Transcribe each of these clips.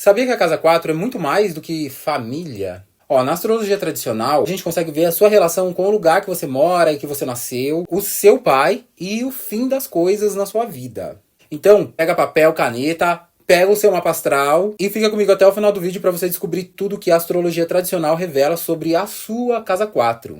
Sabia que a casa 4 é muito mais do que família? Ó, na astrologia tradicional, a gente consegue ver a sua relação com o lugar que você mora e que você nasceu, o seu pai e o fim das coisas na sua vida. Então, pega papel, caneta, pega o seu mapa astral e fica comigo até o final do vídeo para você descobrir tudo que a astrologia tradicional revela sobre a sua casa 4.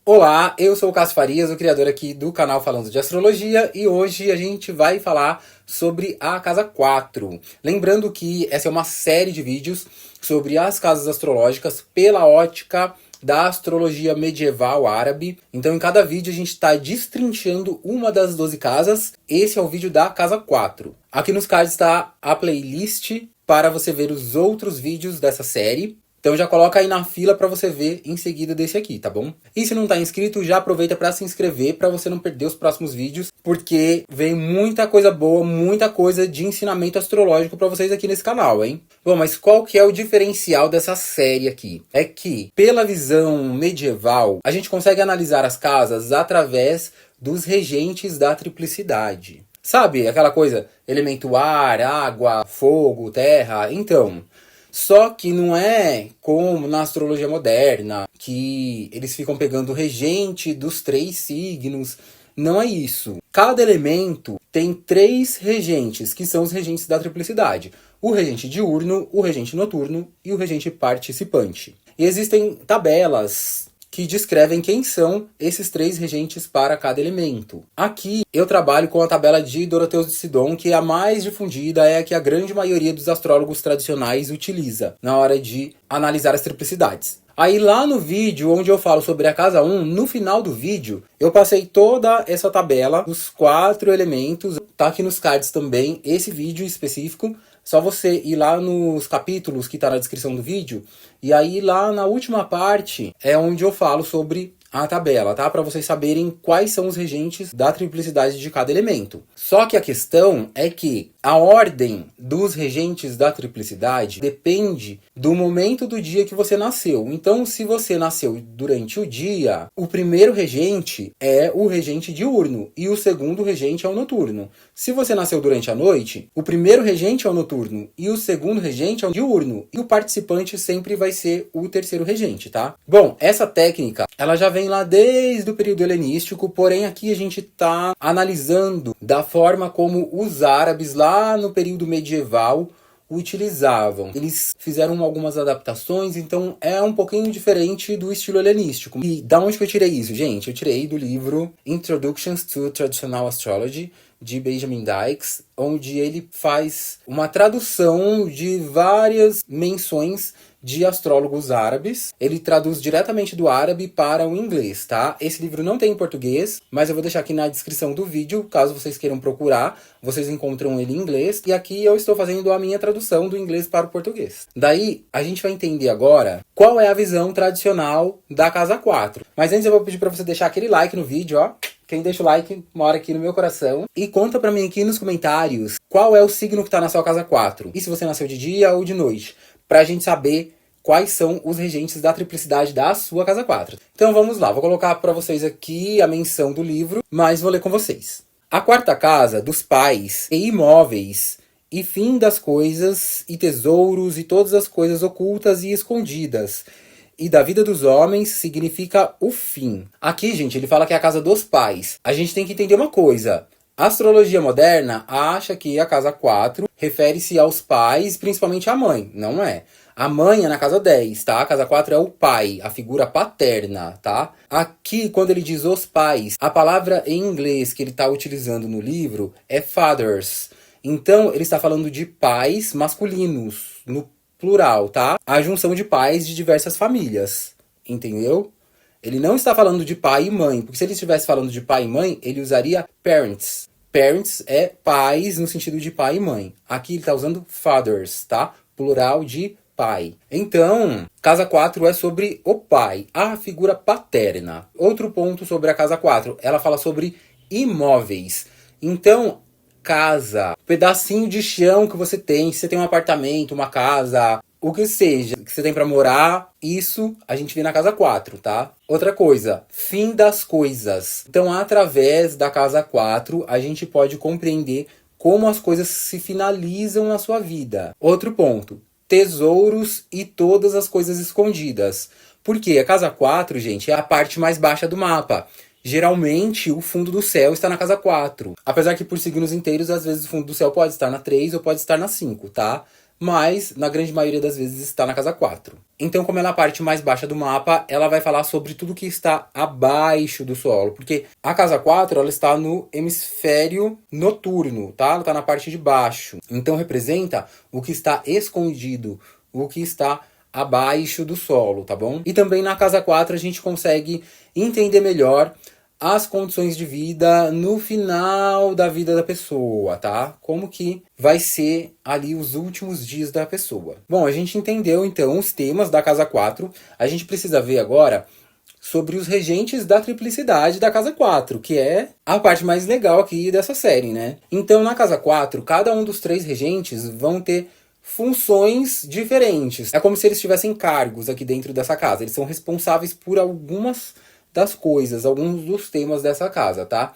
Olá, eu sou o Cássio Farias, o criador aqui do canal Falando de Astrologia, e hoje a gente vai falar sobre a casa 4. Lembrando que essa é uma série de vídeos sobre as casas astrológicas pela ótica da astrologia medieval árabe. Então em cada vídeo a gente está destrinchando uma das 12 casas. Esse é o vídeo da casa 4. Aqui nos cards está a playlist para você ver os outros vídeos dessa série. Então já coloca aí na fila para você ver em seguida desse aqui, tá bom? E se não tá inscrito, já aproveita para se inscrever para você não perder os próximos vídeos, porque vem muita coisa boa, muita coisa de ensinamento astrológico para vocês aqui nesse canal, hein? Bom, mas qual que é o diferencial dessa série aqui? É que, pela visão medieval, a gente consegue analisar as casas através dos regentes da triplicidade. Sabe aquela coisa, elemento ar, água, fogo, terra? Então, só que não é como na astrologia moderna, que eles ficam pegando o regente dos 3 signos. Não é isso. Cada elemento tem 3 regentes, que são os regentes da triplicidade. O regente diurno, o regente noturno e o regente participante. E existem tabelas que descrevem quem são esses 3 regentes para cada elemento. Aqui eu trabalho com a tabela de Doroteus de Sidon, que é a mais difundida, é a que a grande maioria dos astrólogos tradicionais utiliza na hora de analisar as triplicidades. Aí lá no vídeo onde eu falo sobre a casa 1, no final do vídeo, eu passei toda essa tabela dos 4 elementos. Tá aqui nos cards também esse vídeo específico. Só você ir lá nos capítulos que tá na descrição do vídeo. E aí lá na última parte é onde eu falo sobre a tabela, tá? Para vocês saberem quais são os regentes da triplicidade de cada elemento. Só que a questão é que a ordem dos regentes da triplicidade depende do momento do dia que você nasceu. Então, se você nasceu durante o dia, o primeiro regente é o regente diurno e o segundo regente é o noturno. Se você nasceu durante a noite, o primeiro regente é o noturno e o segundo regente é o diurno. E o participante sempre vai ser o terceiro regente, tá? Bom, essa técnica, ela já vem lá desde o período helenístico, porém aqui a gente está analisando da forma como os árabes lá no período medieval utilizavam. Eles fizeram algumas adaptações, então é um pouquinho diferente do estilo helenístico. E da onde que eu tirei isso, gente? Eu tirei do livro Introductions to Traditional Astrology, de Benjamin Dykes, onde ele faz uma tradução de várias menções de astrólogos árabes. Ele traduz diretamente do árabe para o inglês, tá? Esse livro não tem em português, mas eu vou deixar aqui na descrição do vídeo, caso vocês queiram procurar, vocês encontram ele em inglês. E aqui eu estou fazendo a minha tradução do inglês para o português. Daí, a gente vai entender agora qual é a visão tradicional da casa 4. Mas antes eu vou pedir para você deixar aquele like no vídeo, ó. Quem deixa o like mora aqui no meu coração. E conta pra mim aqui nos comentários qual é o signo que tá na sua casa 4. E se você nasceu de dia ou de noite. Pra gente saber quais são os regentes da triplicidade da sua casa 4. Então vamos lá, vou colocar pra vocês aqui a menção do livro, mas vou ler com vocês. A 4ª casa dos pais e imóveis e fim das coisas e tesouros e todas as coisas ocultas e escondidas. E da vida dos homens significa o fim. Aqui, gente, ele fala que é a casa dos pais. A gente tem que entender uma coisa. A astrologia moderna acha que a casa 4 refere-se aos pais, principalmente à mãe. Não é. A mãe é na casa 10, tá? A casa 4 é o pai, a figura paterna, tá? Aqui, quando ele diz os pais, a palavra em inglês que ele está utilizando no livro é fathers. Então, ele está falando de pais masculinos, no plural, tá? A junção de pais de diversas famílias, entendeu? Ele não está falando de pai e mãe, porque se ele estivesse falando de pai e mãe, ele usaria parents. Parents é pais no sentido de pai e mãe. Aqui ele está usando fathers, tá? Plural de pai. Então, casa 4 é sobre o pai, a figura paterna. Outro ponto sobre a casa 4, ela fala sobre imóveis. Então, casa, pedacinho de chão que você tem, se você tem um apartamento, uma casa, o que seja, que você tem pra morar, isso a gente vê na casa 4, tá? Outra coisa, fim das coisas. Então, através da casa 4, a gente pode compreender como as coisas se finalizam na sua vida. Outro ponto, tesouros e todas as coisas escondidas. Porque a casa 4, gente, é a parte mais baixa do mapa. Geralmente, o fundo do céu está na casa 4. Apesar que por signos inteiros, às vezes o fundo do céu pode estar na 3 ou pode estar na 5, tá? Mas, na grande maioria das vezes, está na casa 4. Então, como ela é a parte mais baixa do mapa, ela vai falar sobre tudo que está abaixo do solo. Porque a casa 4, ela está no hemisfério noturno, tá? Ela está na parte de baixo. Então, representa o que está escondido, o que está abaixo do solo, tá bom? E também na casa 4 a gente consegue entender melhor as condições de vida no final da vida da pessoa, tá? Como que vai ser ali os últimos dias da pessoa. Bom, a gente entendeu então os temas da casa 4. A gente precisa ver agora sobre os regentes da triplicidade da casa 4, que é a parte mais legal aqui dessa série, né? Então, na casa 4, cada um dos 3 regentes vão ter funções diferentes. É como se eles tivessem cargos aqui dentro dessa casa. Eles são responsáveis por algumas das coisas, alguns dos temas dessa casa, tá?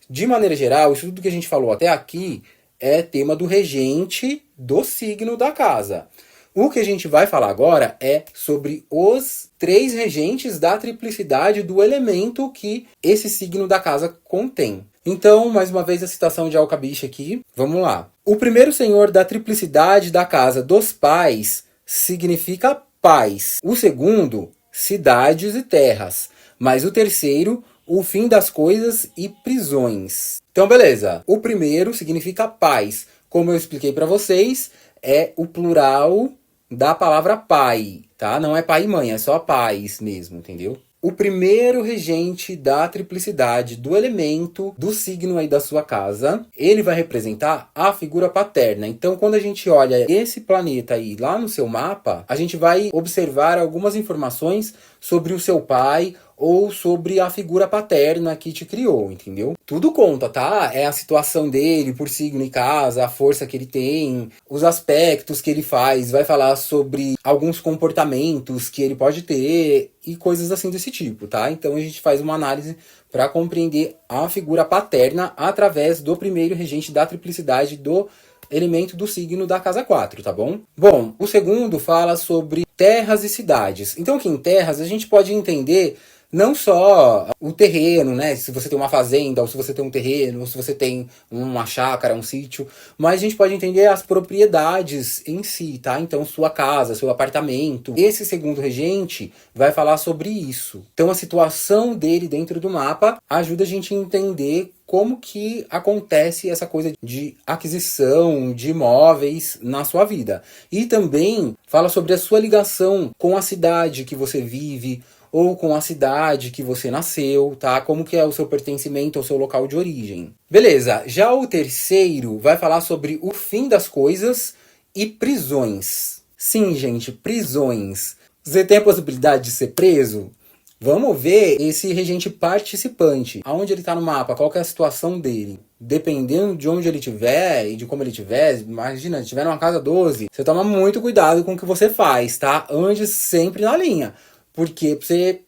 De maneira geral, isso tudo que a gente falou até aqui é tema do regente do signo da casa. O que a gente vai falar agora é sobre os 3 regentes da triplicidade do elemento que esse signo da casa contém. Então, mais uma vez, a citação de Alcabiche aqui. Vamos lá. O primeiro senhor da triplicidade da casa dos pais significa paz. O segundo, cidades e terras. Mas o terceiro, o fim das coisas e prisões. Então, beleza. O primeiro significa paz. Como eu expliquei para vocês, é o plural da palavra pai, tá? Não é pai e mãe, é só pais mesmo, entendeu? O primeiro regente da triplicidade do elemento do signo aí da sua casa, ele vai representar a figura paterna. Então, quando a gente olha esse planeta aí lá no seu mapa, a gente vai observar algumas informações sobre o seu pai ou sobre a figura paterna que te criou, entendeu? Tudo conta, tá? É a situação dele por signo e casa, a força que ele tem, os aspectos que ele faz, vai falar sobre alguns comportamentos que ele pode ter e coisas assim desse tipo, tá? Então a gente faz uma análise para compreender a figura paterna através do primeiro regente da triplicidade do elemento do signo da casa 4, tá bom? Bom, o segundo fala sobre terras e cidades. Então aqui em terras a gente pode entender não só o terreno, né? Se você tem uma fazenda, ou se você tem um terreno, ou se você tem uma chácara, um sítio. Mas a gente pode entender as propriedades em si, tá? Então, sua casa, seu apartamento. Esse segundo regente vai falar sobre isso. Então, a situação dele dentro do mapa ajuda a gente a entender como que acontece essa coisa de aquisição de imóveis na sua vida. E também fala sobre a sua ligação com a cidade que você vive, ou com a cidade que você nasceu, tá? Como que é o seu pertencimento ao seu local de origem. Beleza, já o terceiro vai falar sobre o fim das coisas e prisões. Sim, gente, prisões. Você tem a possibilidade de ser preso? Vamos ver esse regente participante. Aonde ele está no mapa, qual que é a situação dele. Dependendo de onde ele estiver e de como ele estiver, imagina, se estiver numa casa 12, você toma muito cuidado com o que você faz, tá? Ande sempre na linha. Porque pra você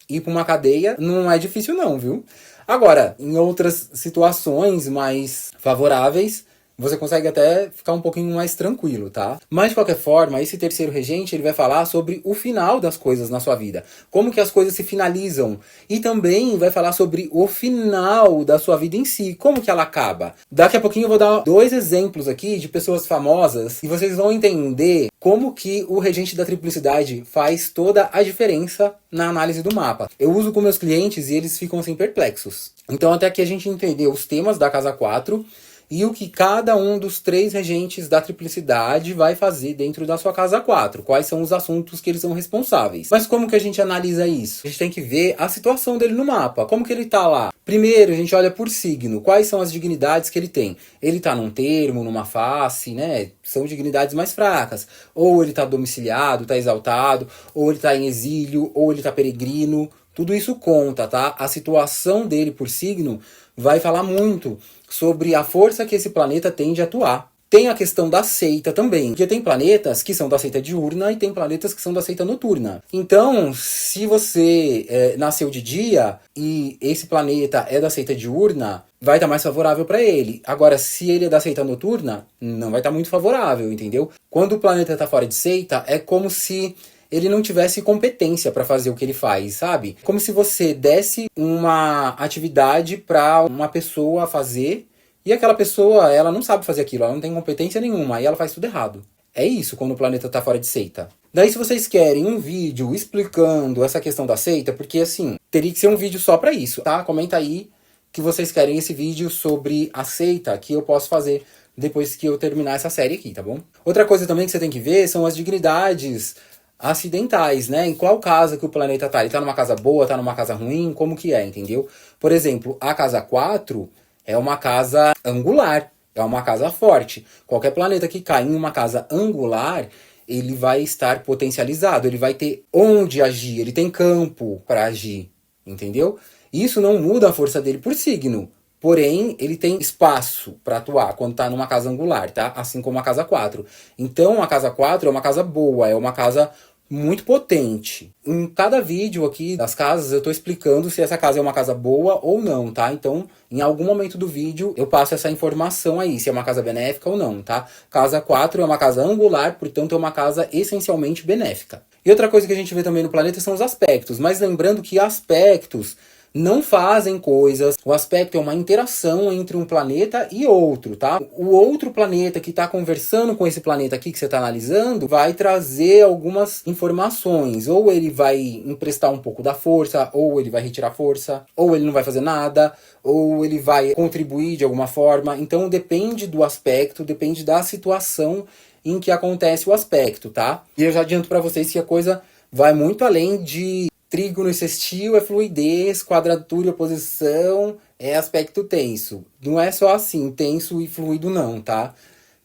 ir pra uma cadeia não é difícil não, viu? Agora, em outras situações mais favoráveis, você consegue até ficar um pouquinho mais tranquilo, tá? Mas, de qualquer forma, esse terceiro regente, ele vai falar sobre o final das coisas na sua vida. Como que as coisas se finalizam. E também vai falar sobre o final da sua vida em si. Como que ela acaba. Daqui a pouquinho eu vou dar 2 exemplos aqui de pessoas famosas. E vocês vão entender como que o regente da triplicidade faz toda a diferença na análise do mapa. Eu uso com meus clientes e eles ficam assim perplexos. Então, até aqui a gente entendeu os temas da casa 4... e o que cada um dos 3 regentes da triplicidade vai fazer dentro da sua casa 4. Quais são os assuntos que eles são responsáveis. Mas como que a gente analisa isso? A gente tem que ver a situação dele no mapa. Como que ele tá lá? Primeiro, a gente olha por signo. Quais são as dignidades que ele tem? Ele tá num termo, numa face, né? São dignidades mais fracas. Ou ele tá domiciliado, tá exaltado. Ou ele tá em exílio, ou ele tá peregrino. Tudo isso conta, tá? A situação dele por signo vai falar muito sobre a força que esse planeta tem de atuar. Tem a questão da seita também, porque tem planetas que são da seita diurna e tem planetas que são da seita noturna. Então, se você nasceu de dia e esse planeta é da seita diurna, vai estar mais favorável para ele. Agora, se ele é da seita noturna, não vai estar muito favorável, entendeu? Quando o planeta está fora de seita, é como se ele não tivesse competência para fazer o que ele faz, sabe? Como se você desse uma atividade para uma pessoa fazer e aquela pessoa, ela não sabe fazer aquilo, ela não tem competência nenhuma, e ela faz tudo errado. É isso quando o planeta tá fora de seita. Daí, se vocês querem um vídeo explicando essa questão da seita, porque assim, teria que ser um vídeo só pra isso, tá? Comenta aí que vocês querem esse vídeo sobre a seita, que eu posso fazer depois que eu terminar essa série aqui, tá bom? Outra coisa também que você tem que ver são as dignidades acidentais, né? Em qual casa que o planeta tá? Ele tá numa casa boa, tá numa casa ruim? Como que é, entendeu? Por exemplo, a casa 4... é uma casa angular, é uma casa forte. Qualquer planeta que cai em uma casa angular, ele vai estar potencializado, ele vai ter onde agir, ele tem campo para agir, entendeu? Isso não muda a força dele por signo, porém ele tem espaço para atuar quando está numa casa angular, tá? Assim como a casa 4. Então a casa 4 é uma casa boa, é uma casa muito potente. Em cada vídeo aqui das casas eu tô explicando se essa casa é uma casa boa ou não, tá? Então, em algum momento do vídeo eu passo essa informação aí, se é uma casa benéfica ou não, tá? Casa 4 é uma casa angular, portanto é uma casa essencialmente benéfica. E outra coisa que a gente vê também no planeta são os aspectos, mas lembrando que aspectos não fazem coisas. O aspecto é uma interação entre um planeta e outro, tá? O outro planeta que está conversando com esse planeta aqui que você está analisando vai trazer algumas informações. Ou ele vai emprestar um pouco da força, ou ele vai retirar força, ou ele não vai fazer nada, ou ele vai contribuir de alguma forma. Então depende do aspecto, depende da situação em que acontece o aspecto, tá? E eu já adianto para vocês que a coisa vai muito além de trígono e sextil, é fluidez, quadratura e oposição, é aspecto tenso. Não é só assim, tenso e fluido não, tá?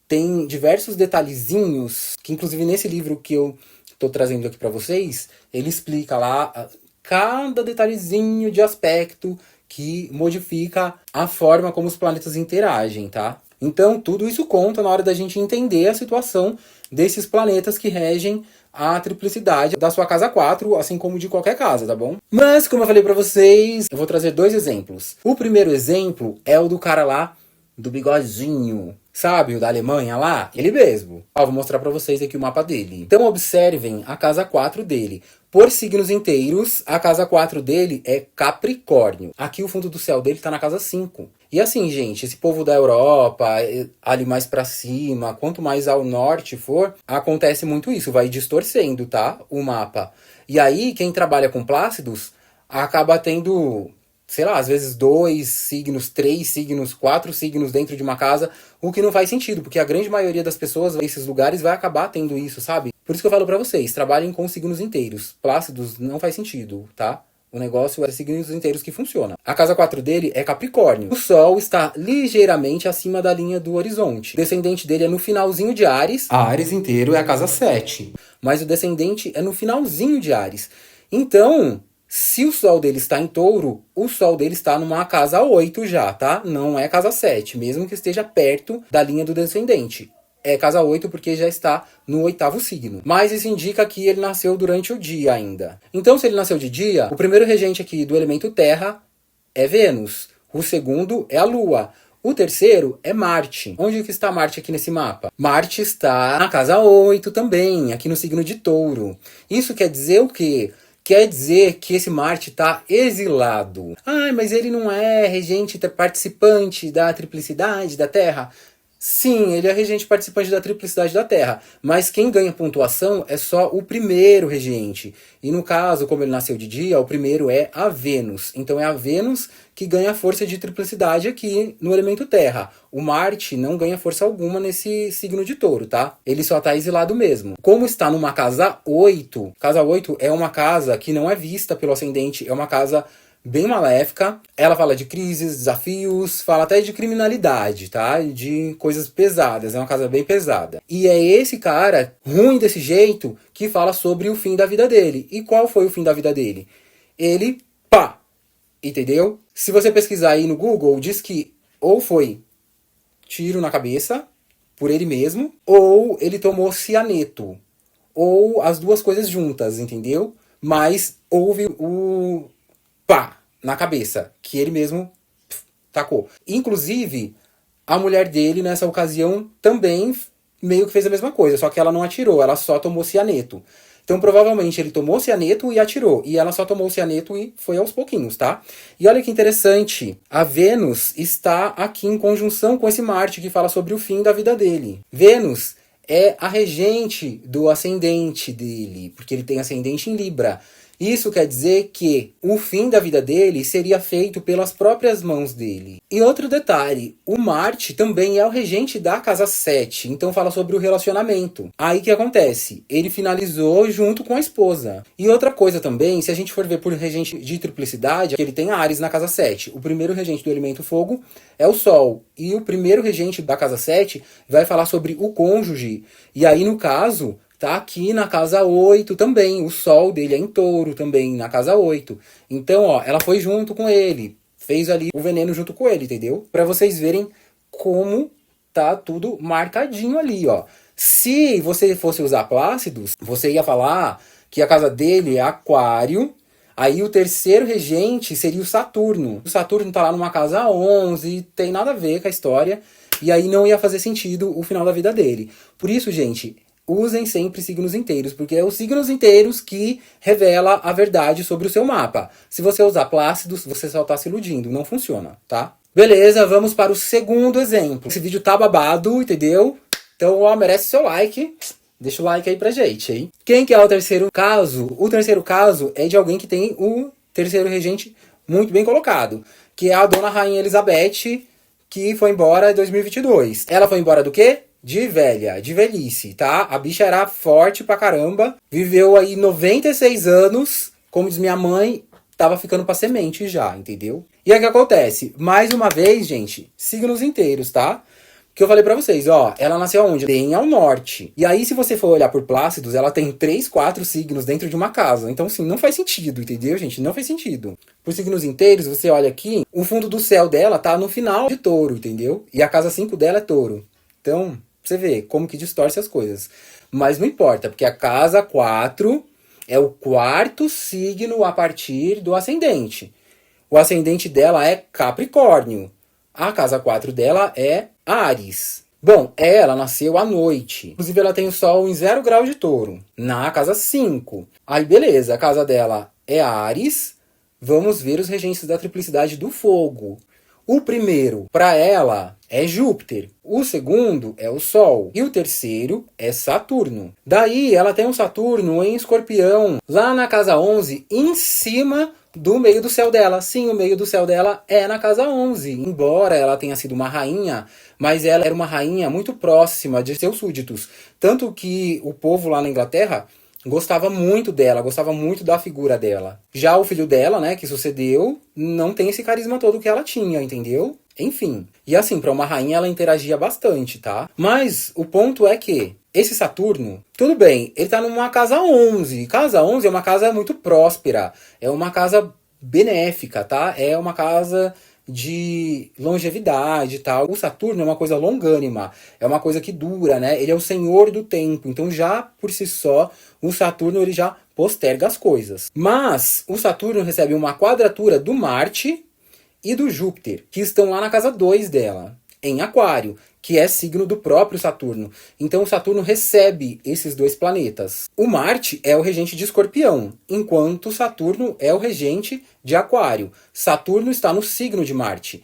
Tem diversos detalhezinhos, que inclusive nesse livro que eu tô trazendo aqui para vocês, ele explica lá cada detalhezinho de aspecto que modifica a forma como os planetas interagem, tá? Então tudo isso conta na hora da gente entender a situação desses planetas que regem a triplicidade da sua casa 4, assim como de qualquer casa, tá bom? Mas, como eu falei pra vocês, eu vou trazer dois exemplos. O primeiro exemplo é o do cara lá, do bigodinho, sabe? O da Alemanha lá? Ele mesmo. Ó, vou mostrar pra vocês aqui o mapa dele. Então, observem a casa 4 dele. Por signos inteiros, a casa 4 dele é Capricórnio. Aqui o fundo do céu dele tá na casa 5. E assim, gente, esse povo da Europa, ali mais pra cima, quanto mais ao norte for, acontece muito isso, vai distorcendo, tá? O mapa. E aí, quem trabalha com Plácidos, acaba tendo, sei lá, às vezes 2 signos, 3 signos, 4 signos dentro de uma casa, o que não faz sentido, porque a grande maioria das pessoas nesses lugares vai acabar tendo isso, sabe? Por isso que eu falo pra vocês, trabalhem com signos inteiros. Plácidos não faz sentido, tá? O negócio é signos inteiros que funciona. A casa 4 dele é Capricórnio. O Sol está ligeiramente acima da linha do horizonte. O descendente dele é no finalzinho de Áries. A Áries inteiro é a casa 7. Mas o descendente é no finalzinho de Áries. Então, se o Sol dele está em Touro, o Sol dele está numa casa 8 já, tá? Não é casa 7, mesmo que esteja perto da linha do descendente. É casa 8 porque já está no 8º signo. Mas isso indica que ele nasceu durante o dia ainda. Então, se ele nasceu de dia, o primeiro regente aqui do elemento Terra é Vênus. O segundo é a Lua. O terceiro é Marte. Onde que está Marte aqui nesse mapa? Marte está na casa 8 também, aqui no signo de Touro. Isso quer dizer o quê? Quer dizer que esse Marte está exilado. Ah, mas ele não é regente participante da triplicidade da Terra? Sim, ele é regente participante da triplicidade da Terra, mas quem ganha pontuação é só o primeiro regente. E no caso, como ele nasceu de dia, o primeiro é a Vênus. Então é a Vênus que ganha força de triplicidade aqui no elemento Terra. O Marte não ganha força alguma nesse signo de Touro, tá? Ele só tá exilado mesmo. Como está numa casa 8, casa 8 é uma casa que não é vista pelo ascendente, é uma casa bem maléfica. Ela fala de crises, desafios, fala até de criminalidade, tá? De coisas pesadas, é uma casa bem pesada. E é esse cara, ruim desse jeito, que fala sobre o fim da vida dele. E qual foi o fim da vida dele? Ele, pá! Entendeu? Se você pesquisar aí no Google, diz que ou foi tiro na cabeça, por ele mesmo, ou ele tomou cianeto, ou as duas coisas juntas, entendeu? Mas houve o pá na cabeça, que ele mesmo tacou. Inclusive, a mulher dele, nessa ocasião, também meio que fez a mesma coisa, só que ela não atirou, ela só tomou cianeto. Então, provavelmente, ele tomou cianeto e atirou. E ela só tomou cianeto e foi aos pouquinhos, tá? E olha que interessante. A Vênus está aqui em conjunção com esse Marte que fala sobre o fim da vida dele. Vênus é a regente do ascendente dele, porque ele tem ascendente em Libra. Isso quer dizer que o fim da vida dele seria feito pelas próprias mãos dele. E outro detalhe, o Marte também é o regente da casa 7, então fala sobre o relacionamento. Aí que acontece? Ele finalizou junto com a esposa. E outra coisa também, se a gente for ver por regente de triplicidade, ele tem Áries na casa 7. O primeiro regente do elemento fogo é o Sol. E o primeiro regente da casa 7 vai falar sobre o cônjuge. E aí, no caso, tá aqui na casa 8 também. O Sol dele é em Touro também, na casa 8. Então, ó, ela foi junto com ele. Fez ali o veneno junto com ele, entendeu? Pra vocês verem como tá tudo marcadinho ali, ó. Se você fosse usar Plácidos, você ia falar que a casa dele é Aquário. Aí o terceiro regente seria o Saturno. O Saturno tá lá numa casa 11, tem nada a ver com a história. E aí não ia fazer sentido o final da vida dele. Por isso, gente, usem sempre signos inteiros, porque é os signos inteiros que revela a verdade sobre o seu mapa. Se você usar Plácidos, você só tá se iludindo, não funciona, tá? Beleza, vamos para o segundo exemplo. Esse vídeo tá babado, entendeu? Então, ó, merece seu like. Deixa o like aí pra gente, hein? Quem que é o terceiro caso? O terceiro caso é de alguém que tem o terceiro regente muito bem colocado, que é a Dona Rainha Elizabeth, que foi embora em 2022. Ela foi embora do quê? De velha, de velhice, tá? A bicha era forte pra caramba, viveu aí 96 anos, como diz minha mãe, tava ficando pra semente já, entendeu? E aí o que acontece? Mais uma vez, gente, signos inteiros, tá? Que eu falei pra vocês, ó, ela nasceu onde? Bem ao norte. E aí, se você for olhar por Plácidos, ela tem 3, 4 signos dentro de uma casa. Então, assim, não faz sentido, entendeu, gente? Não faz sentido. Por signos inteiros, você olha aqui, o fundo do céu dela tá no final de Touro, entendeu? E a casa 5 dela é Touro. Então, você vê como que distorce as coisas. Mas não importa, porque a casa 4 é o quarto signo a partir do ascendente. O ascendente dela é Capricórnio. A casa 4 dela é Áries. Bom, ela nasceu à noite. Inclusive, ela tem o Sol em 0 grau de Touro, na casa 5. Aí, beleza, a casa dela é Áries. Vamos ver os regentes da triplicidade do fogo. O primeiro, para ela, é Júpiter. O segundo é o Sol. E o terceiro é Saturno. Daí, ela tem um Saturno em Escorpião, lá na casa 11, em cima do meio do céu dela. Sim, o meio do céu dela é na casa 11. Embora ela tenha sido uma rainha, mas ela era uma rainha muito próxima de seus súditos. Tanto que o povo lá na Inglaterra gostava muito dela, gostava muito da figura dela. Já o filho dela, né, que sucedeu, não tem esse carisma todo que ela tinha, entendeu? Enfim. E assim, para uma rainha ela interagia bastante, tá? Mas o ponto é que esse Saturno, tudo bem, ele tá numa casa 11. Casa 11 é uma casa muito próspera, é uma casa benéfica, tá? É uma casa de longevidade e tal. O Saturno é uma coisa longânima, é uma coisa que dura, né? Ele é o senhor do tempo, então já por si só, o Saturno ele já posterga as coisas. Mas o Saturno recebe uma quadratura do Marte e do Júpiter, que estão lá na casa 2 dela, em Aquário, que é signo do próprio Saturno. Então o Saturno recebe esses dois planetas. O Marte é o regente de Escorpião, enquanto Saturno é o regente de Aquário. Saturno está no signo de Marte.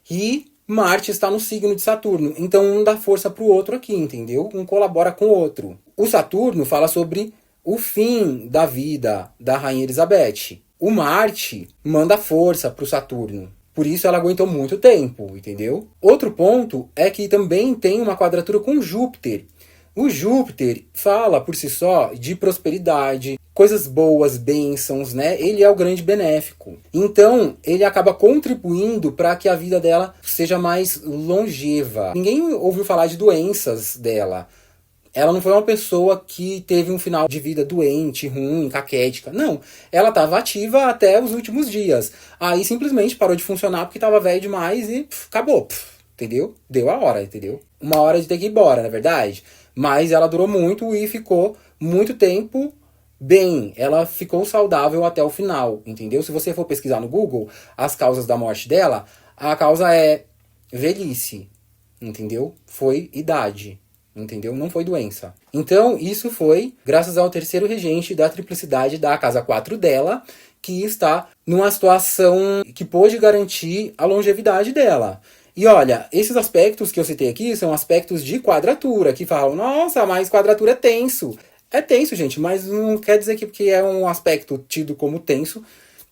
E Marte está no signo de Saturno. Então um dá força para o outro aqui, entendeu? Um colabora com o outro. O Saturno fala sobre o fim da vida da Rainha Elizabeth. O Marte manda força para o Saturno. Por isso ela aguentou muito tempo, entendeu? Outro ponto é que também tem uma quadratura com Júpiter. O Júpiter fala por si só de prosperidade, coisas boas, bênçãos, né? Ele é o grande benéfico. Então, ele acaba contribuindo para que a vida dela seja mais longeva. Ninguém ouviu falar de doenças dela. Ela não foi uma pessoa que teve um final de vida doente, ruim, caquética. Não, ela estava ativa até os últimos dias. Aí simplesmente parou de funcionar porque estava velho demais e acabou. entendeu? Deu a hora, entendeu? Uma hora de ter que ir embora, na verdade. Mas ela durou muito e ficou muito tempo bem. Ela ficou saudável até o final, entendeu? Se você for pesquisar no Google as causas da morte dela, a causa é velhice, entendeu? Foi idade, entendeu? Não foi doença. Então, isso foi graças ao terceiro regente da triplicidade da casa 4 dela, que está numa situação que pôde garantir a longevidade dela. E olha, esses aspectos que eu citei aqui são aspectos de quadratura, que falam, nossa, mas quadratura é tenso. É tenso, gente, mas não quer dizer que porque é um aspecto tido como tenso,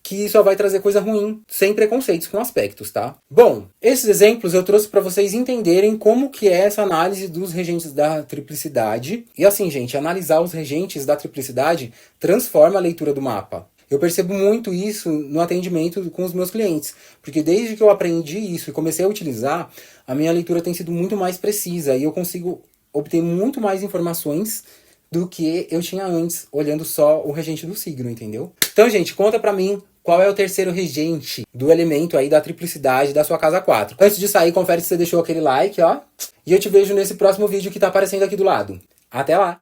que só vai trazer coisa ruim, sem preconceitos com aspectos, tá? Bom, esses exemplos eu trouxe para vocês entenderem como que é essa análise dos regentes da triplicidade. E assim, gente, analisar os regentes da triplicidade transforma a leitura do mapa. Eu percebo muito isso no atendimento com os meus clientes, porque desde que eu aprendi isso e comecei a utilizar, a minha leitura tem sido muito mais precisa e eu consigo obter muito mais informações do que eu tinha antes, olhando só o regente do signo, entendeu? Então, gente, conta pra mim qual é o terceiro regente do elemento aí da triplicidade da sua casa 4. Antes de sair, confere se você deixou aquele like, ó. E eu te vejo nesse próximo vídeo que tá aparecendo aqui do lado. Até lá!